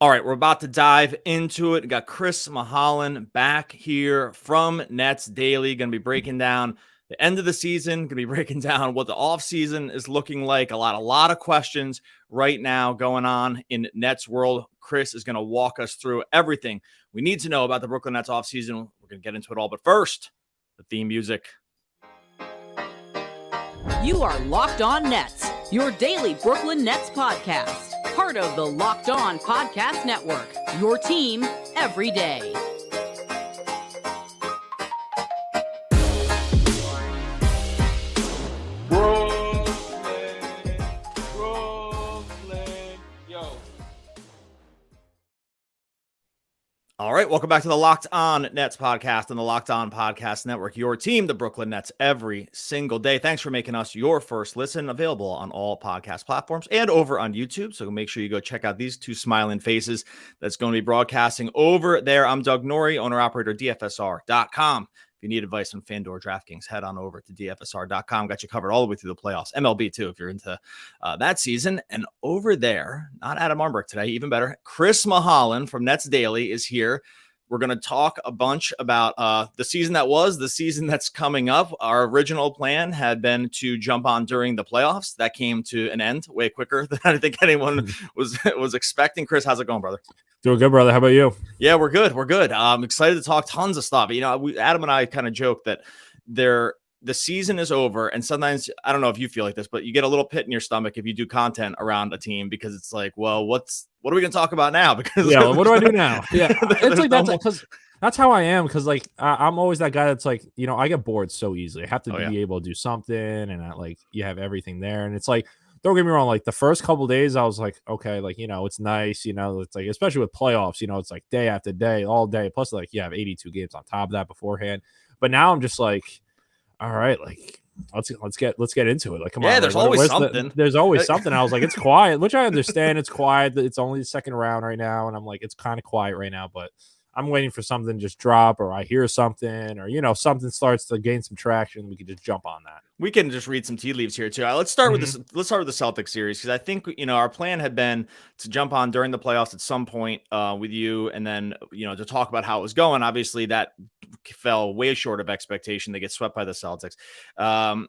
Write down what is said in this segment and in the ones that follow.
All right, we're about to dive into it. We got Chris Milholen back here from Nets Daily. Going to be breaking down the end of the season. Going to be breaking down what the offseason is looking like. A lot of questions right now going on in Nets world. Chris is going to walk us through everything we need to know about the Brooklyn Nets offseason. We're going to get into it all. But first, the theme music. You are Locked On Nets, your daily Brooklyn Nets podcast. Part of the Locked On Podcast Network, your team every day. Brooklyn, yo. All right, welcome back to the Locked On Nets podcast and the Locked On Podcast Network, your team, the Brooklyn Nets, every single day. Thanks for making us your first listen, available on all podcast platforms and over on YouTube. So make sure you go check out these two smiling faces that's going to be broadcasting over there. I'm Doug Norrie, owner-operator, DFSR.com. If you need advice on FanDuel, DraftKings, head on over to DFSR.com. Got you covered all the way through the playoffs. MLB, too, if you're into that season. And over there, not Adam Armbrook today, even better, Chris Milholen from Nets Daily is here. We're going to talk a bunch about the season that was, the season that's coming up. Our original plan had been to jump on during the playoffs. That came to an end way quicker than I think anyone was expecting. Chris, how's it going, brother? Doing good, brother. How about you? Yeah, we're good. We're good. I'm excited to talk tons of stuff. You know, Adam and I kind of joke that the season is over, and sometimes, I don't know if you feel like this, but you get a little pit in your stomach if you do content around a team because it's like, well, what are we going to talk about now? Because what do I do now? Yeah, it's like that's because that's how I am. Because like I'm always that guy that's like, you know, I get bored so easily. I have to be able to do something, and like you have everything there, and it's like, don't get me wrong, like the first couple of days I was like, okay, like, you know, it's nice, you know, it's like, especially with playoffs, you know, it's like day after day, all day, plus like you have 82 games on top of that beforehand. But now I'm just like, all right, like let's get into it. Like, come on, there's like, always something. There's always something. I was like, it's quiet, which I understand. It's quiet. It's only the second round right now, and I'm like, it's kind of quiet right now, but I'm waiting for something to just drop, or I hear something, or, you know, something starts to gain some traction. We can just jump on that. We can just read some tea leaves here too. Let's start with this. Let's start with the Celtic series, because I think, you know, our plan had been to jump on during the playoffs at some point with you, and then, you know, to talk about how it was going. Obviously, that fell way short of expectation. They get swept by the Celtics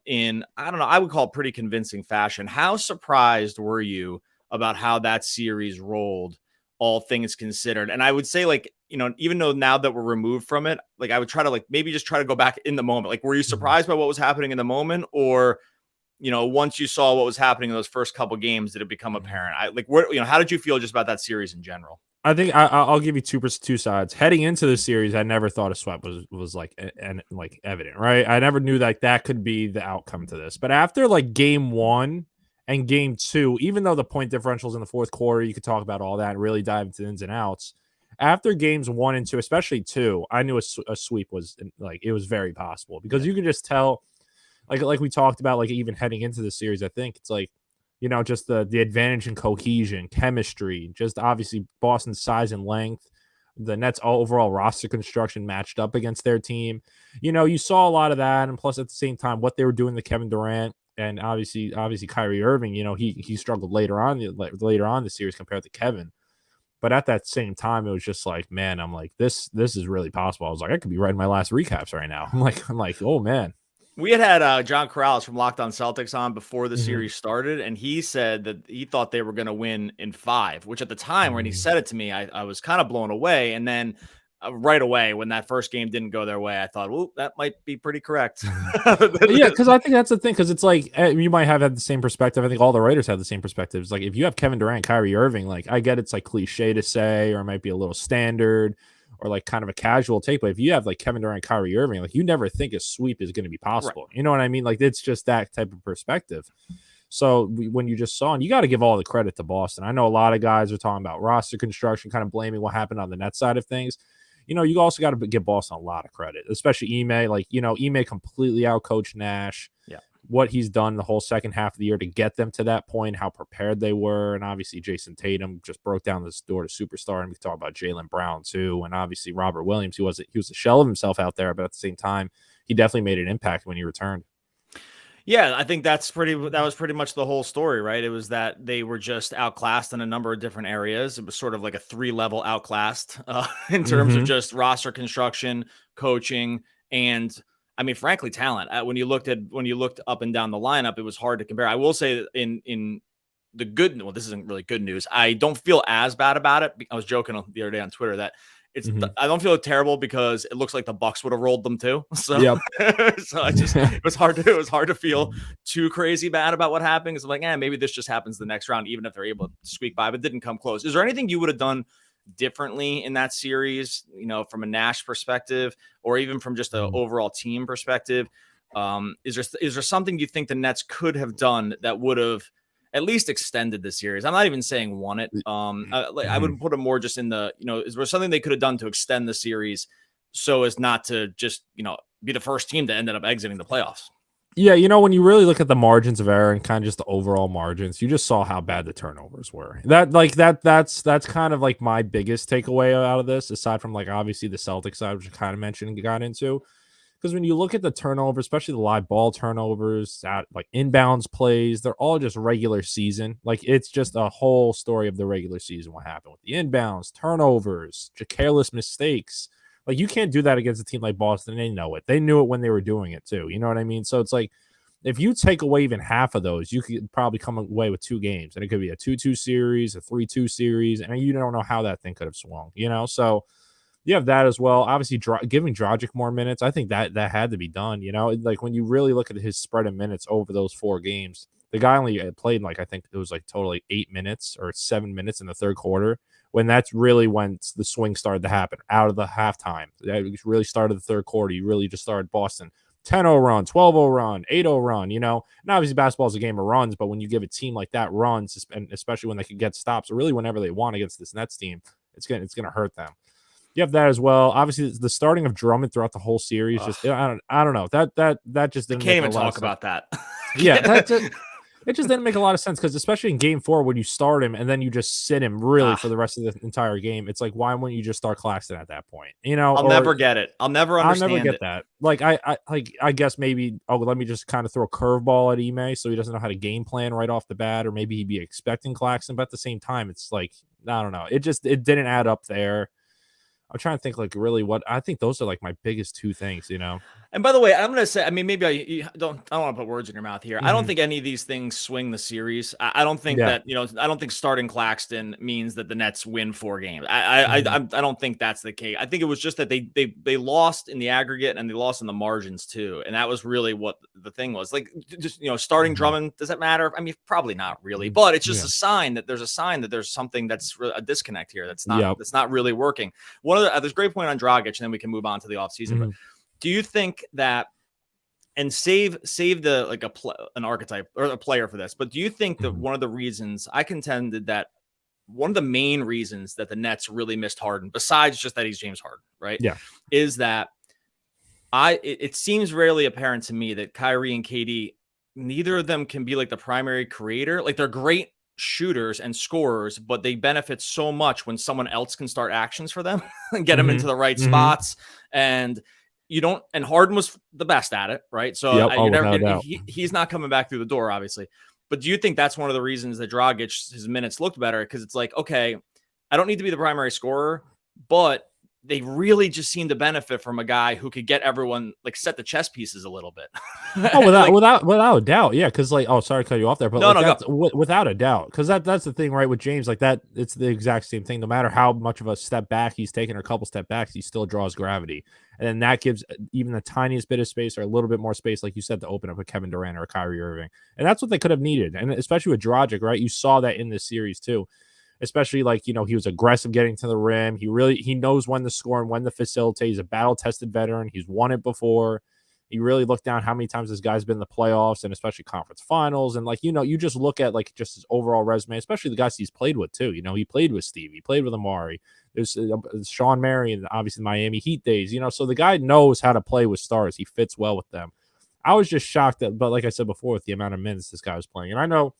in, I don't know, I would call it pretty convincing fashion. How surprised were you about how that series rolled, all things considered? And I would say, like, you know, even though now that we're removed from it, like, I would try to, like, maybe just try to go back in the moment. Like, were you surprised by what was happening in the moment, or, you know, once you saw what was happening in those first couple games, did it become apparent? How did you feel just about that series in general? I think I'll give you two sides. Heading into the series, I never thought a sweep was like evident, right? I never knew that could be the outcome to this. But after like game one and game two, even though the point differentials in the fourth quarter, you could talk about all that and really dive into the ins and outs. After games 1 and 2, especially 2, I knew a sweep was, like, it was very possible, because you could just tell, like we talked about, like, even heading into the series, I think it's like, you know, just the advantage in cohesion, chemistry, just obviously Boston's size and length, the Nets' overall roster construction matched up against their team. You know, you saw a lot of that, and plus at the same time, what they were doing to Kevin Durant, and obviously Kyrie Irving, you know, he struggled later on the series compared to Kevin. But at that same time, it was just like, man, I'm like, this is really possible. I was like, I could be writing my last recaps right now. I'm like, oh man. We had John Corrales from Locked On Celtics on before the series started, and he said that he thought they were going to win in 5, which at the time when he said it to me, I was kind of blown away. And then right away, when that first game didn't go their way, I thought, well, that might be pretty correct. Yeah, because I think that's the thing, because it's like, you might have had the same perspective. I think all the writers have the same perspective. It's like, if you have Kevin Durant, Kyrie Irving, like, I get it's like cliche to say, or it might be a little standard, or like kind of a casual take, but if you have like Kevin Durant, Kyrie Irving, like, you never think a sweep is going to be possible. Right. You know what I mean? Like, it's just that type of perspective. So when you just saw, and you got to give all the credit to Boston. I know a lot of guys are talking about roster construction, kind of blaming what happened on the net side of things. You know, you also got to give Boston a lot of credit, especially Ime. Like, you know, Ime completely outcoached Nash. Yeah. What he's done the whole second half of the year to get them to that point, how prepared they were. And obviously Jason Tatum just broke down this door to superstar. And we talk about Jaylen Brown too. And obviously Robert Williams, he was a shell of himself out there, but at the same time, he definitely made an impact when he returned. Yeah, I think that was pretty much the whole story, right? It was that they were just outclassed in a number of different areas. It was sort of like a 3-level outclassed in terms of Mhm. just roster construction, coaching, and I mean, frankly, talent. When you looked up and down the lineup, it was hard to compare. I will say that in the good, well, this isn't really good news. I don't feel as bad about it. I was joking the other day on Twitter that Mhm. I don't feel terrible because it looks like the Bucks would have rolled them too. So, Yep. so it was hard to feel too crazy bad about what happened. It's like, maybe this just happens the next round, even if they're able to squeak by, but didn't come close. Is there anything you would have done differently in that series, from a Nash perspective, or even from just an Mhm. overall team perspective? Is there something you think the Nets could have done that would have at least extended the series? I'm not even saying won it. I Mhm. would put it more just in the, is there something they could have done to extend the series so as not to just, be the first team to end up exiting the playoffs? Yeah, when you really look at the margins of error and kind of just the overall margins, you just saw how bad the turnovers were. That's kind of like my biggest takeaway out of this, aside from like obviously the Celtics side, which I kind of mentioned and got into. Because when you look at the turnover, especially the live ball turnovers, like inbounds plays, they're all just regular season. Like it's just a whole story of the regular season. What happened with the inbounds, turnovers, careless mistakes. Like you can't do that against a team like Boston. They know it. They knew it when they were doing it too. You know what I mean? So it's like if you take away even half of those, you could probably come away with 2 games, and it could be a 2-2 series, a 3-2 series, and you don't know how that thing could have swung. So you have that as well. Obviously, giving Dragic more minutes, I think that had to be done. Like when you really look at his spread of minutes over those 4 games, the guy only played like I think it was like totally 8 minutes or 7 minutes in the third quarter. When that's really when the swing started to happen out of the halftime. That really started the third quarter. You really just started Boston 10-0 run, 12-0 run, 8-0 run. And obviously basketball is a game of runs, but when you give a team like that runs, and especially when they can get stops, or really whenever they want against this Nets team, it's gonna hurt them. You have that as well. Obviously, the starting of Drummond throughout the whole series, just Ugh, I don't know. That just I didn't can't make a even lot of talk sense. about that. Yeah, it just didn't make a lot of sense because especially in game 4 when you start him and then you just sit him really Ah, for the rest of the entire game. It's like why wouldn't you just start Claxton at that point? I'll Or never get it. I'll never I'll never understand get it. that. Like I guess maybe let me just kind of throw a curveball at Ime so he doesn't know how to game plan right off the bat, or maybe he'd be expecting Claxton, but at the same time, it's like I don't know. It didn't add up there. I'm trying to think like really what I think those are like my biggest 2 things. And by the way, I'm going to say, I mean, maybe I don't want to put words in your mouth here. I don't Mhm. think any of these things swing the series. I don't think Yeah. that, I don't think starting Claxton means that the Nets win 4 games. I don't think that's the case. I think it was just that they lost in the aggregate and they lost in the margins too. And that was really what the thing was like, just, starting Mhm. Drummond. Does that matter? I mean, probably not really, Mhm. but it's just Yeah. a sign that there's something that's a disconnect here. Yep. That's not really working. One of there's a great point on Dragic, and then we can move on to the offseason. But Mhm. do you think that, and save the like an archetype or a player for this, but do you think that Mhm. one of the reasons I contended that one of the main reasons that the Nets really missed Harden, besides just that he's James Harden, right, Yeah. is that it seems rarely apparent to me that Kyrie and KD, neither of them can be like the primary creator. Like they're great shooters and scorers, but they benefit so much when someone else can start actions for them and get them into Mhm. the right Mhm. spots. And you don't, and Harden was the best at it, right? So Yep. Oh, you're never without a getting, doubt. he's not coming back through the door, obviously. But do you think that's one of the reasons that Dragic, his minutes looked better? Because it's like, okay, I don't need to be the primary scorer, but they really just seem to benefit from a guy who could get everyone like set the chess pieces a little bit. Oh, Like, without a doubt, yeah. Because like, oh, sorry to cut you off there, but no, like no, go. that's without a doubt. Because that's the thing, right? With James, like that, it's the exact same thing. No matter how much of a step back he's taken or a couple step backs, he still draws gravity, and then that gives even the tiniest bit of space or a little bit more space, like you said, to open up a Kevin Durant or a Kyrie Irving, and that's what they could have needed. And especially with Dragic, right? You saw that in this series too. Especially like he was aggressive getting to the rim. He knows when to score and when to facilitate. He's a battle tested veteran. He's won it before. He really looked down how many times this guy's been in the playoffs and especially conference finals. And like, you just look at like just his overall resume, especially the guys he's played with too. He played with Steve, he played with Amari. There's Sean Marion, obviously Miami Heat days, so the guy knows how to play with stars. He fits well with them. I was just shocked but like I said before, with the amount of minutes this guy was playing. And I know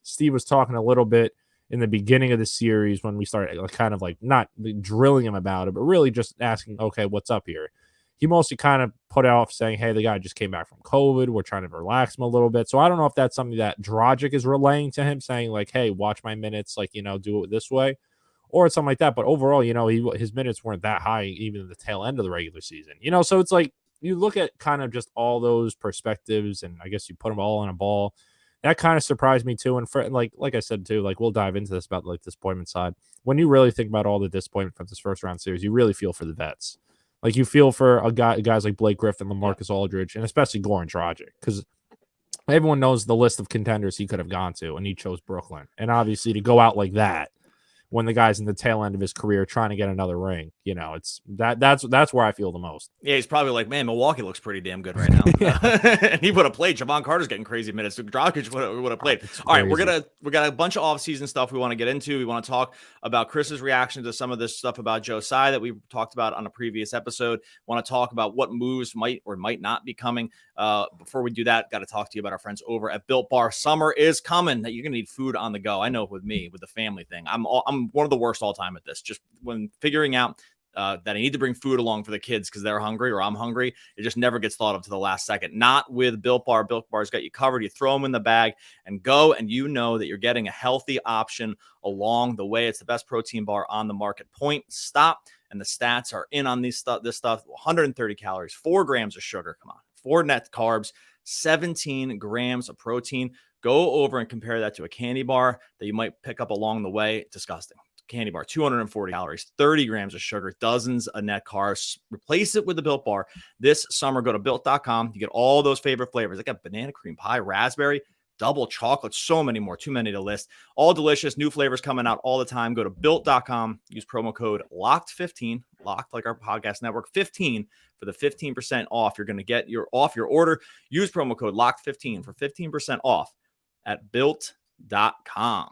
Steve was talking a little bit in the beginning of the series when we started kind of like not drilling him about it, but really just asking, okay, what's up here? he mostly kind of put off saying, hey, the guy just came back from COVID. We're trying to relax him a little bit. So I don't know if that's something that Dragic is relaying to him, saying like, hey, watch my minutes, like, do it this way, or something like that. But overall, his minutes weren't that high, even in the tail end of the regular season. So it's like you look at kind of just all those perspectives, and I guess you put them all on a ball. That kind of surprised me too. And for like I said too, like we'll dive into this about like disappointment side. When you really think about all the disappointment from this first round series, you really feel for the vets. Like you feel for guys like Blake Griffin, LaMarcus Aldridge, and especially Goran Dragic, because everyone knows the list of contenders he could have gone to, and he chose Brooklyn. And obviously to go out like that when the guy's in the tail end of his career trying to get another ring, it's that's where I feel the most. Yeah, he's probably like, man, Milwaukee looks pretty damn good right now. And he would have played. Javon Carter's getting crazy minutes. Dragic would have played. All right, we got a bunch of offseason stuff we want to get into. We want to talk about Chris's reaction to some of this stuff about Joe Tsai that we talked about on a previous episode. Want to talk about what moves might or might not be coming. Before we do that, got to talk to you about our friends over at Built Bar. Summer is coming. You're gonna need food on the go. I know with me, with the family thing, I'm one of the worst all time at this. Just when figuring out that I need to bring food along for the kids because they're hungry or I'm hungry, it just never gets thought of to the last second. Not with Built Bar. Built Bar's got you covered. You throw them in the bag and go, and you know that you're getting a healthy option along the way. It's the best protein bar on the market. Point, stop, and the stats are in on this stuff. 130 calories, 4 grams of sugar. Come on, 4 net carbs, 17 grams of protein. Go over and compare that to a candy bar that you might pick up along the way. Disgusting. Candy bar, 240 calories, 30 grams of sugar, dozens of net carbs. Replace it with the Built Bar. This summer, go to Built.com. You get all those favorite flavors. They got banana cream pie, raspberry, double chocolate, so many more, too many to list. All delicious, new flavors coming out all the time. Go to Built.com. Use promo code LOCKED15, locked like our podcast network, 15 for the 15% off. You're going to get your order. Use promo code LOCKED15 for 15% off at Built.com.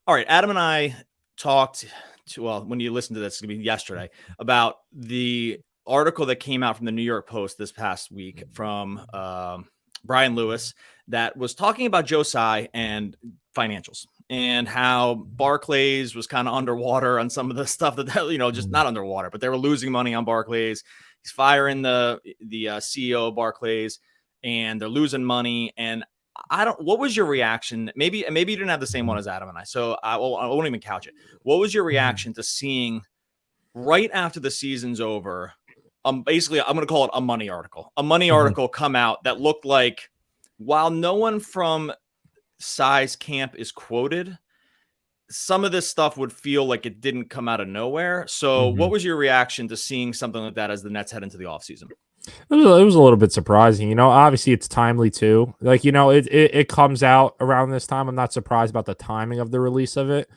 All right, Adam and I talked when you listen to this, it's going to be yesterday, about the article that came out from the New York Post this past week from Brian Lewis that was talking about Joe Tsai and financials and how Barclays was kind of underwater on some of the stuff that, just not underwater, but they were losing money on Barclays. He's firing the CEO of Barclays and they're losing money. And what was your reaction? Maybe you didn't have the same one as Adam and I, so I won't even couch it. What was your reaction to seeing right after the season's over? Basically, I'm going to call it a money article come out that looked like, while no one from Tsai's camp is quoted, some of this stuff would feel like it didn't come out of nowhere. So what was your reaction to seeing something like that as the Nets head into the offseason? It was a little bit surprising, obviously it's timely too. Like, it comes out around this time. I'm not surprised about the timing of the release of it,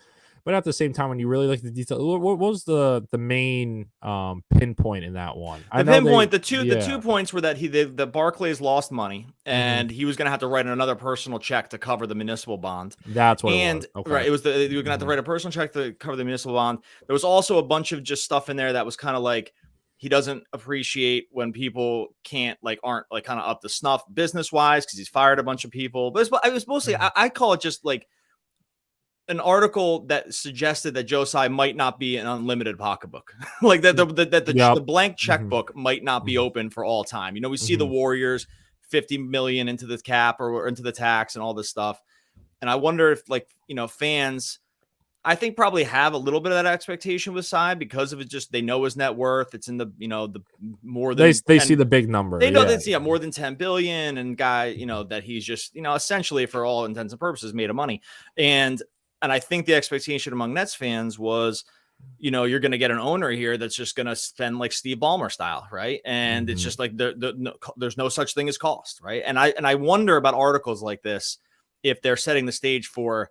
but at the same time, when you really look at the detail, what was the main pinpoint in that one? The two points were that the Barclays lost money and he was going to have to write another personal check to cover the municipal bond. That's what it was. Okay. Right. It was you were going to have to write a personal check to cover the municipal bond. There was also a bunch of just stuff in there that was kind of like, he doesn't appreciate when people aren't kind of up to snuff business wise because he's fired a bunch of people. But it was mostly, I call it just like an article that suggested that Joe Tsai might not be an unlimited pocketbook, like that the blank checkbook might not be open for all time. We see the Warriors 50 million into the cap or into the tax and all this stuff. And I wonder if fans, I think, probably have a little bit of that expectation with Tsai because of it. Just they know his net worth. It's in the the more than they see the big number. They know they see more than 10 billion, and guy that he's just essentially for all intents and purposes made of money. And I think the expectation among Nets fans was, you're going to get an owner here that's just going to spend like Steve Ballmer style, right? And it's just like there's no such thing as cost, right? And I wonder about articles like this if they're setting the stage for,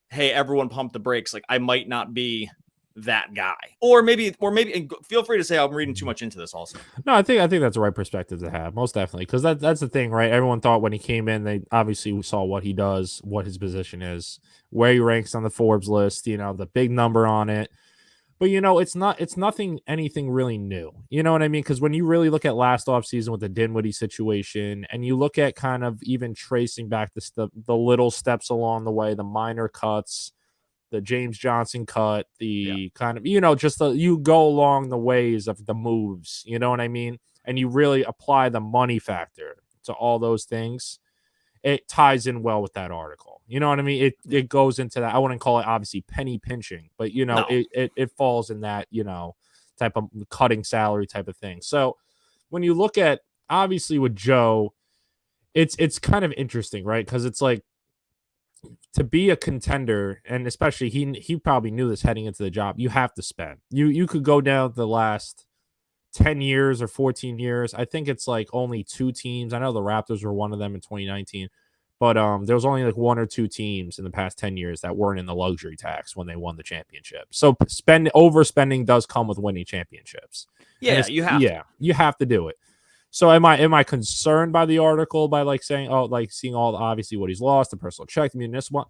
hey, everyone pump the brakes. Like I might not be that guy, or maybe feel free to say I'm reading too much into this also. No, I think that's the right perspective to have, most definitely. Cause that's the thing, right? Everyone thought when he came in, they obviously saw what he does, what his position is, where he ranks on the Forbes list, the big number on it. But it's anything really new. You know what I mean? Because when you really look at last offseason with the Dinwiddie situation, and you look at kind of even tracing back the little steps along the way, the minor cuts, James Johnson cut, the kind of, you know, just you go along the ways of the moves, you know what I mean? And you really apply the money factor to all those things. It ties in well with that article. You know what I mean? It goes into that. I wouldn't call it obviously penny pinching, but you know, it falls in that, you know, type of cutting salary type of thing. So when you look at obviously with Joe, it's kind of interesting, right? Because it's like to be a contender, and especially he probably knew this heading into the job, you have to spend. You could go down the last 10 years or 14 years. I think it's like only 2 teams. I know the Raptors were one of them in 2019, but there was only like 1 or 2 teams in the past 10 years that weren't in the luxury tax when they won the championship. So overspending does come with winning championships. Yeah, you have to do it. So am I concerned by the article by like saying, oh, like seeing all obviously what he's lost, the personal check, the municipal?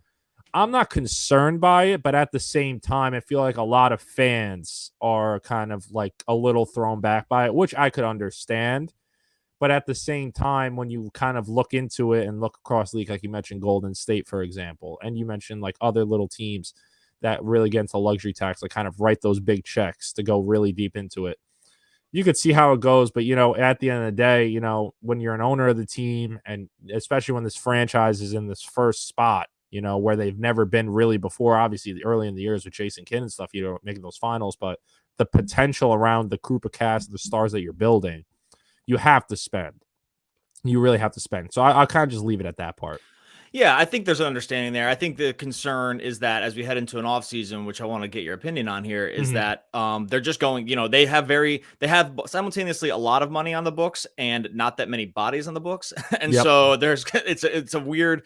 I'm not concerned by it, but at the same time, I feel like a lot of fans are kind of like a little thrown back by it, which I could understand. But at the same time, when you kind of look into it and look across the league, like you mentioned Golden State, for example, and you mentioned like other little teams that really get into luxury tax, like kind of write those big checks to go really deep into it. You could see how it goes, but, you know, at the end of the day, you know, when you're an owner of the team, and especially when this franchise is in this first spot, you know, where they've never been really before, obviously early in the years with Jason Kidd and stuff, you know, making those finals, but the potential around the group of cast, the stars that you're building, you have to spend. You really have to spend. So I'll kind of just leave it at that part. Yeah, I think there's an understanding there. I think the concern is that as we head into an offseason, which I want to get your opinion on here, is that they're just going, you know, they have simultaneously a lot of money on the books and not that many bodies on the books. And so it's a weird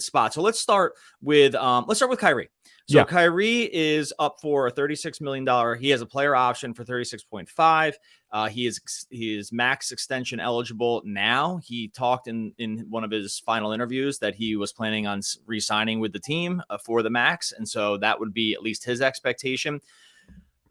spot. So let's start with Kyrie. So Kyrie is up for a $36 million. He has a player option for 36.5. He is max extension eligible now. He talked in one of his final interviews that he was planning on re-signing with the team for the max. And so that would be at least his expectation.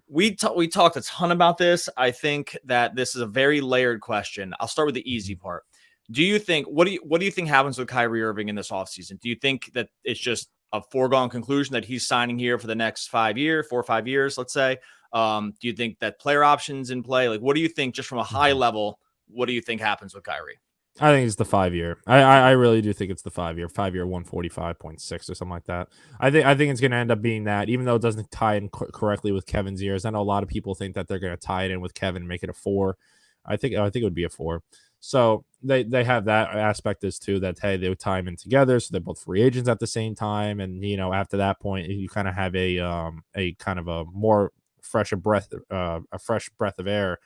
We talked a ton about this. I think that this is a very layered question. I'll start with the easy part. What do you think happens with Kyrie Irving in this offseason? Do you think that it's just a foregone conclusion that he's signing here for the next 4 or 5 years, let's say? Do you think that player options in play? Like, what do you think, just from a high level, what do you think happens with Kyrie? I think it's the 5-year. I really do think it's the 5-year, 145.6 or something like that. I think it's going to end up being that, even though it doesn't tie in correctly with Kevin's years. I know a lot of people think that they're going to tie it in with Kevin and make it a 4. I think it would be a 4. So they have that aspect as too, that, hey, they would tie them in together. So they're both free agents at the same time. And, you know, after that point, you kind of have a kind of a more fresh breath of air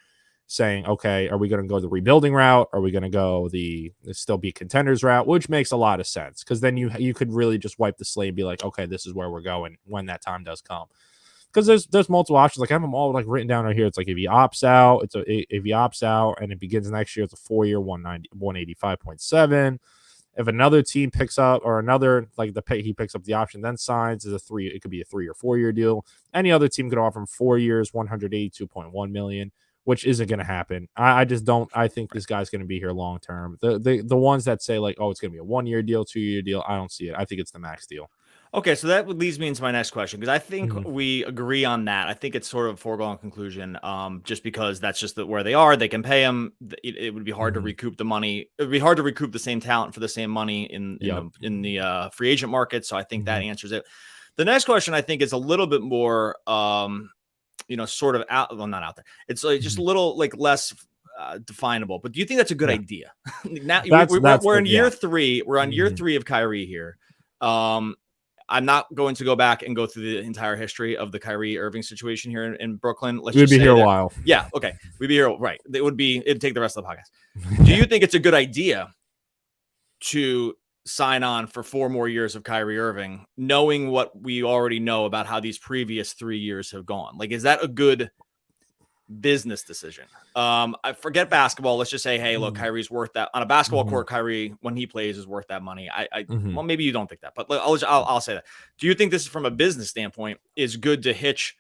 saying, okay, are we going to go the rebuilding route? Are we going to go the still be contenders route? Which makes a lot of sense, because then you could really just wipe the slate and be like, okay, this is where we're going when that time does come. Because there's multiple options. Like, I have them all like written down right here. It's like if he opts out, and it begins next year, it's a 4-year 185.7. If another team picks up, or another like he picks up the option then signs, is a 3. It could be a 3 or 4 year deal. Any other team could offer him 4 years, 182.1 million, which isn't going to happen. I just don't. I think this guy's going to be here long term. The ones that say like, oh, it's going to be a 1-year deal, 2-year deal, I don't see it. I think it's the max deal. Okay, so that leads me into my next question, because I think we agree on that. I think it's sort of a foregone conclusion, just because that's just where they are. They can pay him. It would be hard to recoup the money. It would be hard to recoup the same talent for the same money in the free agent market. So I think that answers it. The next question, I think, is a little bit more, sort of out. Well, not out there. It's like just a little like less definable. But do you think that's a good idea? Now we're in year 3. We're on year 3 of Kyrie here. I'm not going to go back and go through the entire history of the Kyrie Irving situation here in Brooklyn. We'd be here a while. Yeah. Okay. We'd be here. Right. It'd take the rest of the podcast. Do you think it's a good idea to sign on for 4 more years of Kyrie Irving, knowing what we already know about how these previous 3 years have gone? Like, is that a good business decision? I forget basketball. Let's just say, hey, look, Kyrie's worth that on a basketball court. Kyrie, when he plays, is worth that money. Well, maybe you don't think that, but I'll say that. Do you think this is, from a business standpoint, is good to hitch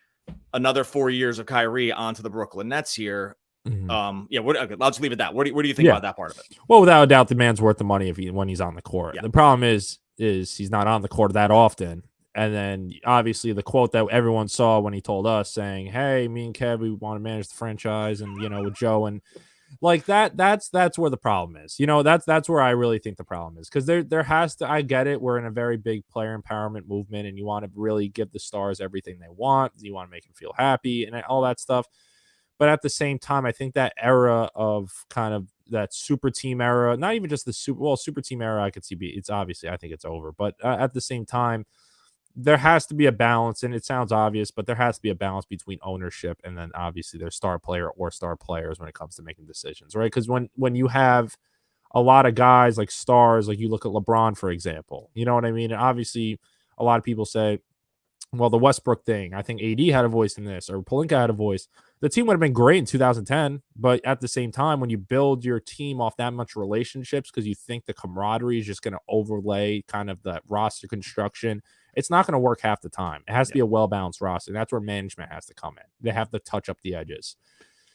another 4 years of Kyrie onto the Brooklyn Nets here? I'll just leave it at that. What do you think about that part of it? Well, without a doubt, the man's worth the money when he's on the court. The problem is he's not on the court that often. And then obviously the quote that everyone saw when he told us saying, "Hey, me and Kev, we want to manage the franchise," and with Joe and like that's where the problem is. That's where I really think the problem is, because there has to, I get it, we're in a very big player empowerment movement and you want to really give the stars everything they want. You want to make them feel happy and all that stuff. But at the same time, I think that era of kind of that super team era, not even just the super team era, I could see it's obviously, I think it's over. But at the same time, there has to be a balance, and it sounds obvious, but there has to be a balance between ownership and then obviously their star player or star players when it comes to making decisions, right? Because when you have a lot of guys like stars, like you look at LeBron, for example, you know what I mean? And obviously, a lot of people say, well, the Westbrook thing, I think AD had a voice in this, or Pelinka had a voice. The team would have been great in 2010, but at the same time, when you build your team off that much relationships because you think the camaraderie is just going to overlay kind of the roster construction, it's not going to work half the time. It has to be a well-balanced roster. And that's where management has to come in. They have to touch up the edges.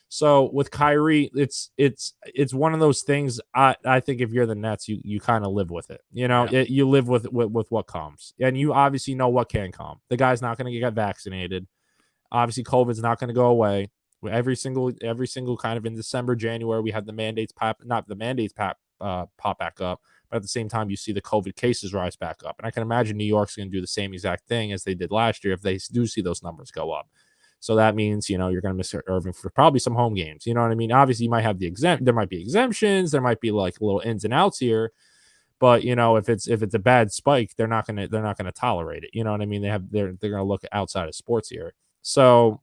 So with Kyrie, it's one of those things. I think if you're the Nets, you kind of live with it. You live with what comes, and you obviously know what can come. The guy's not going to get vaccinated. Obviously, COVID's not going to go away. Every single kind of in December, January, we had the mandates pop back up. But at the same time, you see the COVID cases rise back up. And I can imagine New York's going to do the same exact thing as they did last year if they do see those numbers go up. So that means, you're going to miss Irving for probably some home games. You know what I mean? Obviously, you might have there might be exemptions. There might be like little ins and outs here. But, if it's a bad spike, they're not going to tolerate it. You know what I mean? They're going to look outside of sports here. So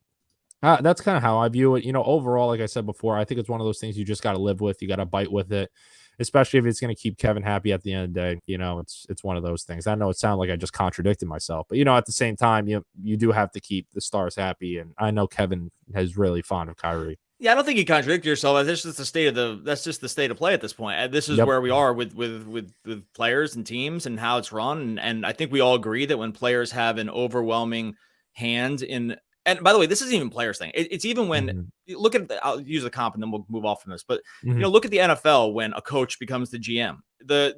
that's kind of how I view it. Overall, like I said before, I think it's one of those things you just got to live with. You got to bite with it, especially if it's going to keep Kevin happy at the end of the day. It's one of those things. I know it sounds like I just contradicted myself, but at the same time, you do have to keep the stars happy. And I know Kevin is really fond of Kyrie. Yeah, I don't think you contradict yourself. That's just the state of play at this point. This is where we are with players and teams and how it's run. And I think we all agree that when players have an overwhelming hand in, and by the way, this isn't even players thing. It's even when you look at I'll use the comp and then we'll move off from this. But look at the NFL when a coach becomes the GM.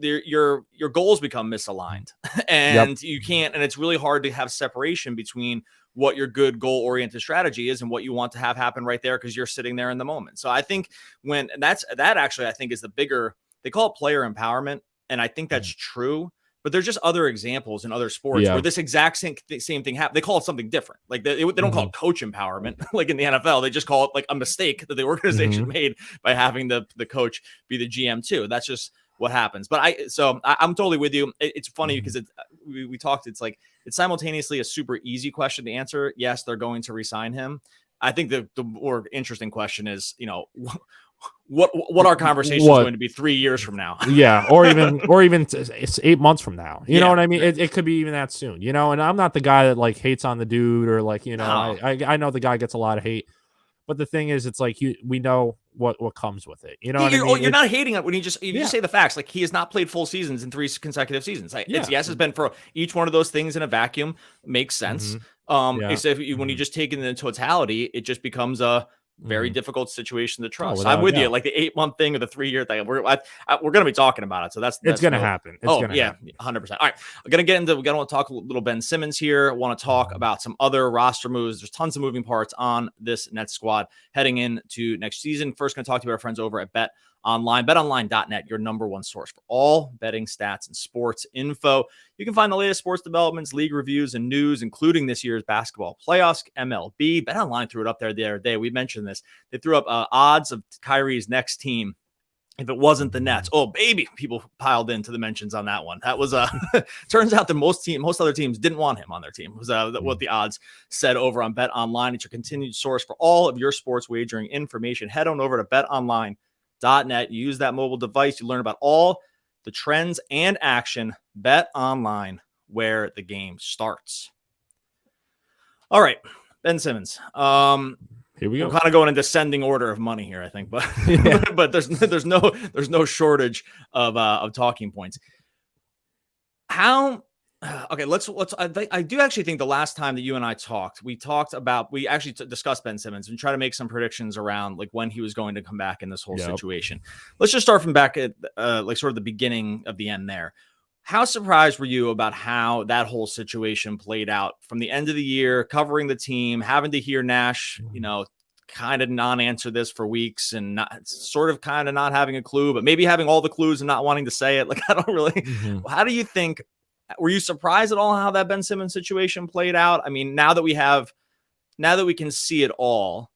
Your goals become misaligned, and you can't. And it's really hard to have separation between what your good goal-oriented strategy is and what you want to have happen right there because you're sitting there in the moment. So I think that actually I think is the bigger. They call it player empowerment, and I think that's true. But there's just other examples in other sports where this exact same thing happens. They call it something different. Like they don't call it coach empowerment, like in the NFL. They just call it like a mistake that the organization made by having the coach be the GM too. That's just what happens. But I'm totally with you. It's funny because we talked. It's like it's simultaneously a super easy question to answer. Yes, they're going to re-sign him. I think the more interesting question is, what our conversation is going to be 3 years from now. Yeah. Or even it's 8 months from now. You know what I mean? It could be even that soon, and I'm not the guy that like hates on the dude or like, I know the guy gets a lot of hate, but the thing is, it's like, we know what comes with it. You know what I mean? You're not hating it when you just say the facts. Like he has not played full seasons in 3 consecutive seasons. It's been for each one of those things in a vacuum makes sense. Except when you just take it in totality, it just becomes a very difficult situation to trust. I'm with you. Like the 8-month thing or the 3-year thing, we're going to be talking about it. So that's going to happen. It's going to happen. 100%. All right, we're going to talk a little Ben Simmons here. I want to talk about some other roster moves. There's tons of moving parts on this Nets squad heading into next season. First, going to talk to our friends over at Bet Online, betonline.net, your number one source for all betting stats and sports info. You can find the latest sports developments, league reviews, and news, including this year's basketball playoffs, MLB. BetOnline threw it up there the other day. We mentioned this. They threw up odds of Kyrie's next team if it wasn't the Nets. Oh, baby. People piled into the mentions on that one. That was turns out that most other teams didn't want him on their team. It was what the odds said over on BetOnline. It's your continued source for all of your sports wagering information. Head on over to BetOnline.net. Use that mobile device. You learn about all the trends and action. Bet Online, where the game starts. All right, Ben Simmons. Here we go. We're kind of going in descending order of money here, I think, but but there's no shortage of talking points. Okay, let's. I do actually think the last time that you and I talked, we actually discussed Ben Simmons and try to make some predictions around like when he was going to come back in this whole situation. Let's just start from back at like sort of the beginning of the end there. How surprised were you about how that whole situation played out from the end of the year, covering the team, having to hear Nash, kind of non-answer this for weeks and not sort of kind of not having a clue, but maybe having all the clues and not wanting to say it. Like, I don't really, how do you think, were you surprised at all how that Ben Simmons situation played out? I mean, now that we can see it all,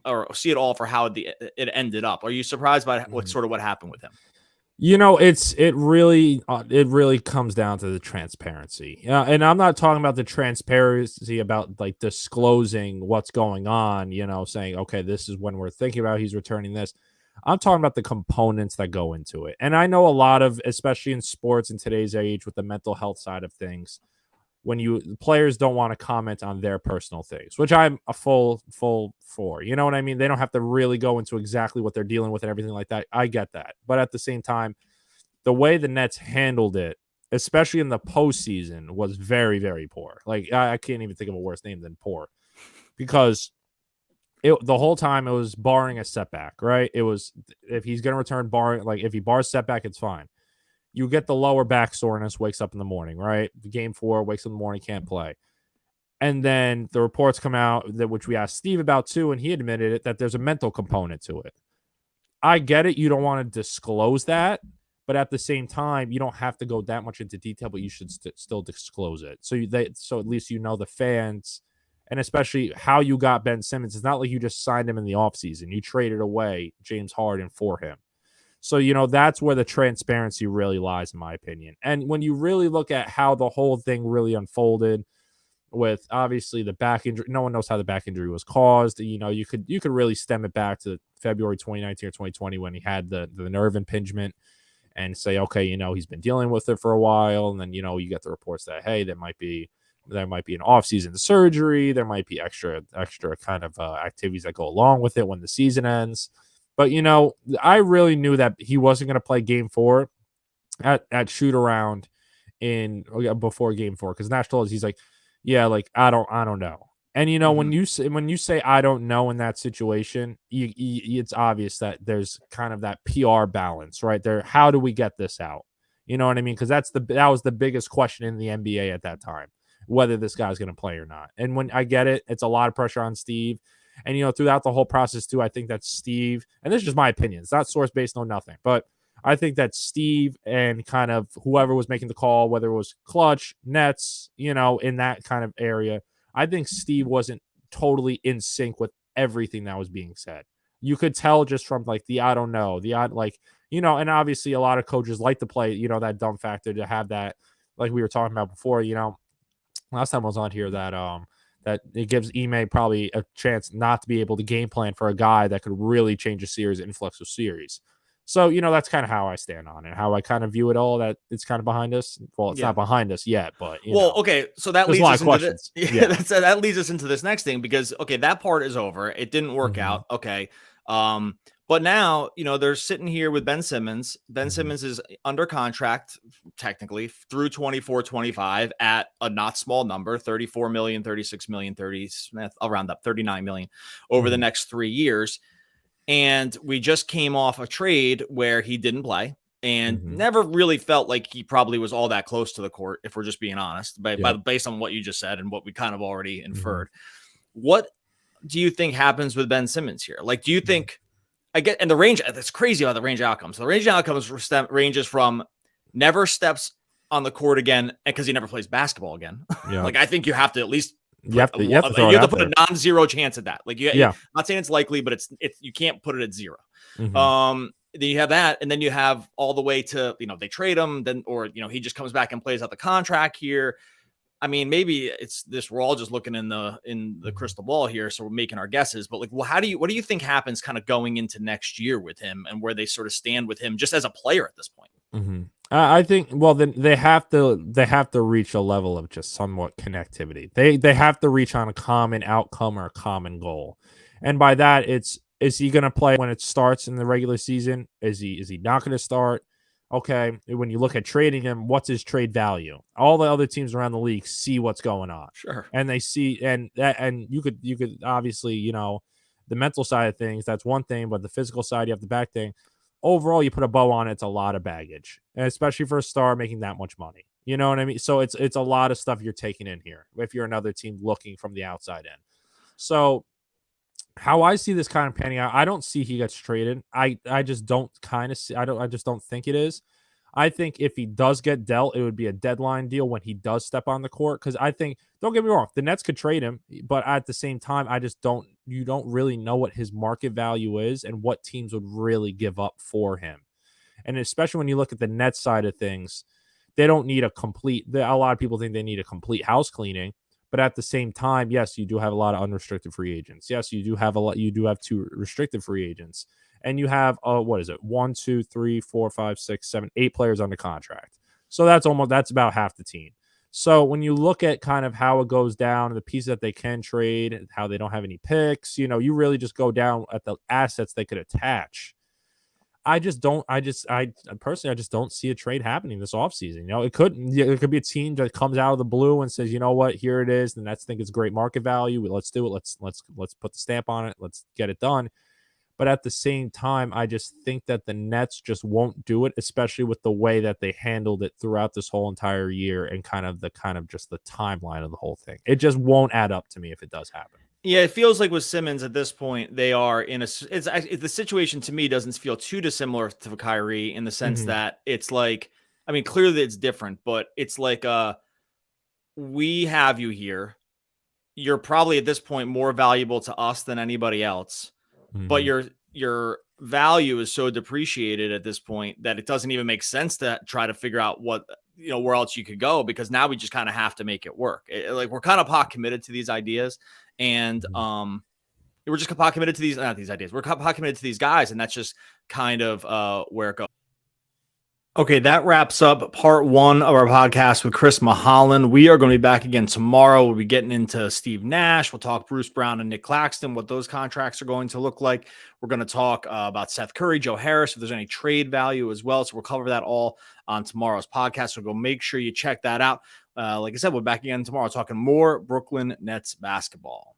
or see it all for how it ended up, are you surprised by what happened with him? It really comes down to the transparency. And I'm not talking about the transparency about like disclosing what's going on, saying, okay, this is when we're thinking about he's returning this. I'm talking about the components that go into it. And I know a lot of, especially in sports in today's age with the mental health side of things, when players don't want to comment on their personal things, which I'm a full for, you know what I mean? They don't have to really go into exactly what they're dealing with and everything like that. I get that. But at the same time, the way the Nets handled it, especially in the postseason, was very, very poor. Like, I can't even think of a worse name than poor, because the whole time it was barring a setback, right? It was, if he's going to return if he bars setback, it's fine. You get the lower back soreness, wakes up in the morning, right? Game 4, wakes up in the morning, can't play. And then the reports come out, which we asked Steve about too, and he admitted it, that there's a mental component to it. I get it. You don't want to disclose that, but at the same time, you don't have to go that much into detail, but you should still disclose it. So at least the fans, and especially how you got Ben Simmons. It's not like you just signed him in the offseason. You traded away James Harden for him. So, that's where the transparency really lies, in my opinion. And when you really look at how the whole thing really unfolded, with obviously the back injury, no one knows how the back injury was caused. You could really stem it back to February 2019 or 2020 when he had the nerve impingement, and say, okay, he's been dealing with it for a while. And then, you get the reports that, hey, there might be an off-season surgery. There might be extra kind of activities that go along with it when the season ends. But, I really knew that he wasn't going to play game 4 at shoot around before game 4. Because Nash told us, he's like, yeah, like, I don't know. And, when you say, I don't know in that situation, it's obvious that there's kind of that PR balance right there. How do we get this out? You know what I mean? Because that was the biggest question in the NBA at that time, whether this guy's going to play or not. And when I get it, it's a lot of pressure on Steve. And, throughout the whole process, too, I think that Steve, and this is just my opinion, it's not source-based, no nothing, but I think that Steve and kind of whoever was making the call, whether it was Clutch, Nets, in that kind of area, I think Steve wasn't totally in sync with everything that was being said. You could tell just from, like, the I don't know, and obviously a lot of coaches like to play, that dumb factor, to have that, like we were talking about before, last time I was on here, that it gives Ime probably a chance not to be able to game plan for a guy that could really change a series, influx of series. So, that's kind of how I stand on it, how I kind of view it all, that it's kind of behind us. Well, it's not behind us yet, but, okay. So that leads us into questions. That leads us into this next thing, because, okay, that part is over. It didn't work out. Okay. But now, they're sitting here with Ben Simmons. Ben Simmons is under contract, technically, through 24-25 at a not small number, 34 million, 36 million, 30, I'll round up, 39 million over the next 3 years. And we just came off a trade where he didn't play and never really felt like he probably was all that close to the court, if we're just being honest, based on what you just said and what we kind of already inferred. What do you think happens with Ben Simmons here? Like, do you think, and the range, that's crazy about the range of outcomes. The range of outcomes ranges from never steps on the court again, because he never plays basketball again. Like, I think you have to at least you have to put a non-zero chance at that. Like, I'm not saying it's likely, but it's you can't put it at 0. Then you have that, and then you have all the way to, they trade him, then, or he just comes back and plays out the contract here. I mean, maybe it's this. We're all just looking in the crystal ball here, so we're making our guesses. But, like, well, what do you think happens kind of going into next year with him, and where they sort of stand with him just as a player at this point? I think, well, then they have to reach a level of just somewhat connectivity. They have to reach on a common outcome or a common goal, and by that, is he going to play when it starts in the regular season? Is he not going to start? Okay, when you look at trading him, what's his trade value? All the other teams around the league see what's going on, sure, and they see, and you could obviously, the mental side of things, that's one thing, but the physical side, you have the back thing. overall, you put a bow on it, it's a lot of baggage, and especially for a star making that much money. You know what I mean? So it's a lot of stuff you're taking in here if you're another team looking from the outside in. So how I see this kind of panning out, I don't see he gets traded. I just don't kind of see. I just don't think it is. I think if he does get dealt, it would be a deadline deal when he does step on the court. Because I think, don't get me wrong, the Nets could trade him, but at the same time, I just don't. You don't really know what his market value is and what teams would really give up for him. And especially when you look at the Nets side of things, they don't need a complete. A lot of people think they need a complete house cleaning. But at the same time, yes, you do have a lot of unrestricted free agents. Yes, you do have a lot. You do have 2 restricted free agents, and you have what is it? 1, 2, 3, 4, 5, 6, 7, 8 players under contract. So that's about half the team. So when you look at kind of how it goes down, the pieces that they can trade, how they don't have any picks, you really just go down at the assets they could attach. I personally just don't see a trade happening this offseason. It could be a team that comes out of the blue and says, you know what, here it is. The Nets think it's great market value. Let's do it. Let's put the stamp on it. Let's get it done. But at the same time, I just think that the Nets just won't do it, especially with the way that they handled it throughout this whole entire year and kind of just the timeline of the whole thing. It just won't add up to me if it does happen. Yeah, it feels like with Simmons at this point, they are in the situation to me doesn't feel too dissimilar to Kyrie in the sense that it's like, I mean, clearly it's different, but it's like, we have you here. You're probably at this point more valuable to us than anybody else, but your value is so depreciated at this point that it doesn't even make sense to try to figure out what, where else you could go, because now we just kind of have to make it work. Like we're kind of pot committed to these ideas. And we're just pot committed to not these ideas. We're pot committed to these guys, and that's just kind of where it goes. Okay, that wraps up part 1 of our podcast with Chris Milholen. We are going to be back again tomorrow. We'll be getting into Steve Nash. We'll talk Bruce Brown and Nick Claxton, what those contracts are going to look like. We're going to talk about Seth Curry, Joe Harris, if there's any trade value as well. So we'll cover that all on tomorrow's podcast. So go make sure you check that out. Like I said, we're back again tomorrow talking more Brooklyn Nets basketball.